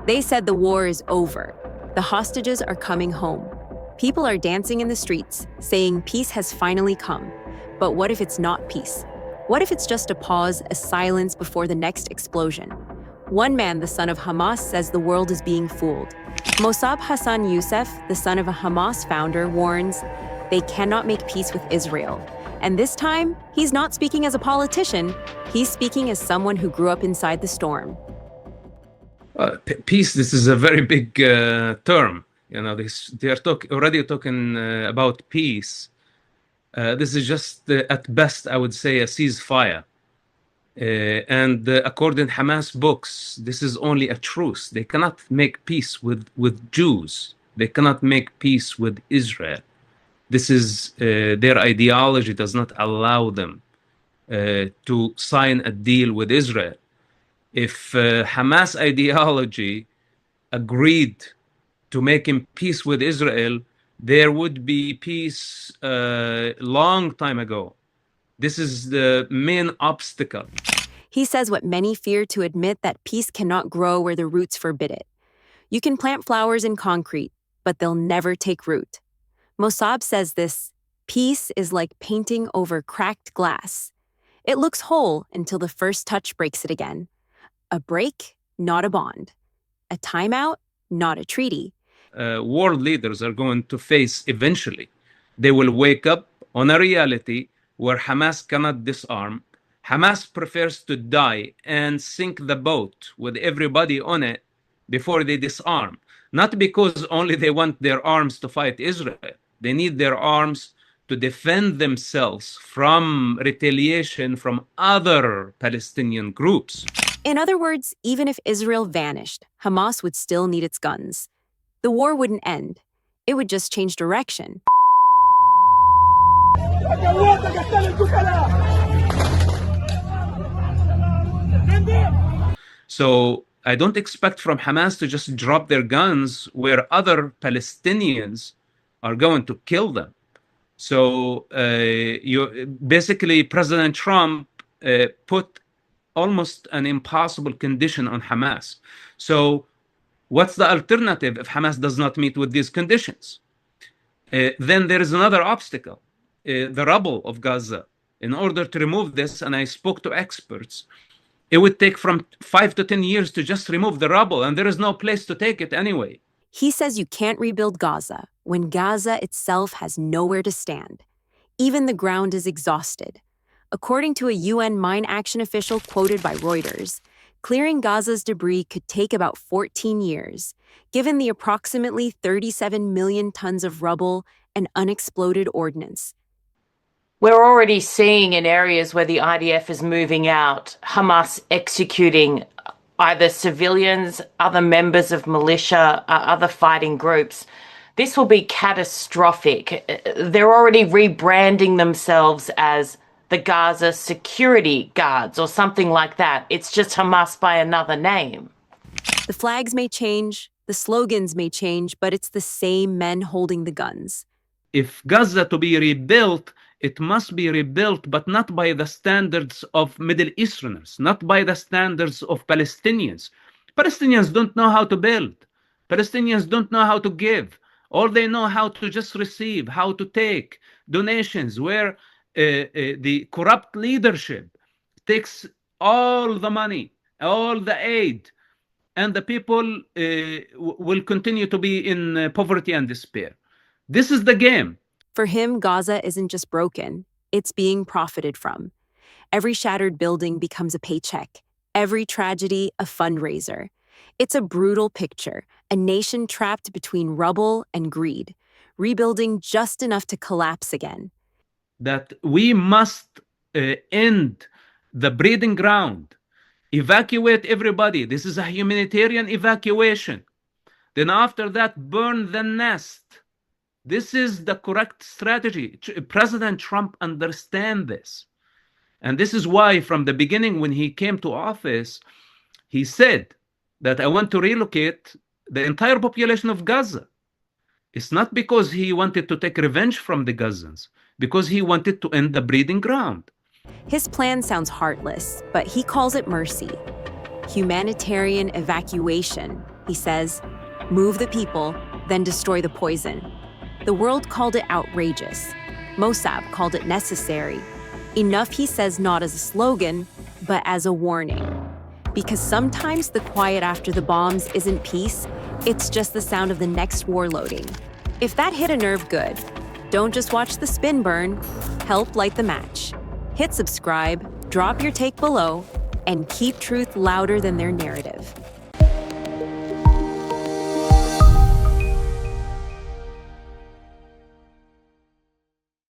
They said the war is over. The hostages are coming home. People are dancing in the streets, saying peace has finally come. But what if it's not peace? What if it's just a pause, a silence before the next explosion? One man, the son of Hamas, says the world is being fooled. Mosab Hassan Yousef, the son of a Hamas founder, warns they cannot make peace with Israel. And this time, he's not speaking as a politician. He's speaking as someone who grew up inside the storm. Peace, this is a very big term. You know, they are already talking about peace. This is just, at best, I would say, a ceasefire. And according to Hamas books, this is only a truce. They cannot make peace with Jews. They cannot make peace with Israel. This is their ideology does not allow them to sign a deal with Israel. If Hamas ideology agreed to making peace with Israel, there would be peace long time ago. This is the main obstacle. He says what many fear to admit, that peace cannot grow where the roots forbid it. You can plant flowers in concrete, but they'll never take root. Mosab says this: peace is like painting over cracked glass. It looks whole until the first touch breaks it again. A break, not a bond. A timeout, not a treaty. World leaders are going to face eventually. They will wake up on a reality where Hamas cannot disarm. Hamas prefers to die and sink the boat with everybody on it before they disarm. Not because only they want their arms to fight Israel. They need their arms to defend themselves from retaliation from other Palestinian groups. In other words, even if Israel vanished, Hamas would still need its guns. The war wouldn't end. It would just change direction. So I don't expect from Hamas to just drop their guns where other Palestinians are going to kill them. So basically, President Trump put almost an impossible condition on Hamas. So what's the alternative if Hamas does not meet with these conditions? Then there is another obstacle, the rubble of Gaza. In order to remove this, and I spoke to experts, it would take from 5 to 10 years to just remove the rubble, and there is no place to take it anyway. He says you can't rebuild Gaza when Gaza itself has nowhere to stand. Even the ground is exhausted. According to a UN mine action official quoted by Reuters, clearing Gaza's debris could take about 14 years, given the approximately 37 million tons of rubble and unexploded ordnance. We're already seeing in areas where the IDF is moving out, Hamas executing either civilians, other members of militia, other fighting groups. This will be catastrophic. They're already rebranding themselves as the Gaza Security Guards or something like that. It's just Hamas by another name. The flags may change, the slogans may change, but it's the same men holding the guns. If Gaza to be rebuilt, it must be rebuilt, but not by the standards of Middle Easterners, not by the standards of Palestinians. Palestinians don't know how to build. Palestinians don't know how to give. All they know how to just receive, how to take donations, where the corrupt leadership takes all the money, all the aid, and the people will continue to be in poverty and despair. This is the game. For him, Gaza isn't just broken, it's being profited from. Every shattered building becomes a paycheck, every tragedy a fundraiser. It's a brutal picture, a nation trapped between rubble and greed, rebuilding just enough to collapse again. That we must end the breeding ground, evacuate everybody. This is a humanitarian evacuation. Then after that, burn the nest. This is the correct strategy. President Trump understands this. And this is why from the beginning when he came to office, he said that I want to relocate the entire population of Gaza. It's not because he wanted to take revenge from the Gazans, because he wanted to end the breeding ground. His plan sounds heartless, but he calls it mercy. Humanitarian evacuation. He says, move the people, then destroy the poison. The world called it outrageous. Mosab called it necessary. Enough, he says, not as a slogan, but as a warning. Because sometimes the quiet after the bombs isn't peace, it's just the sound of the next war loading. If that hit a nerve, good. Don't just watch the spin burn. Help light the match. Hit subscribe, drop your take below, and keep truth louder than their narrative.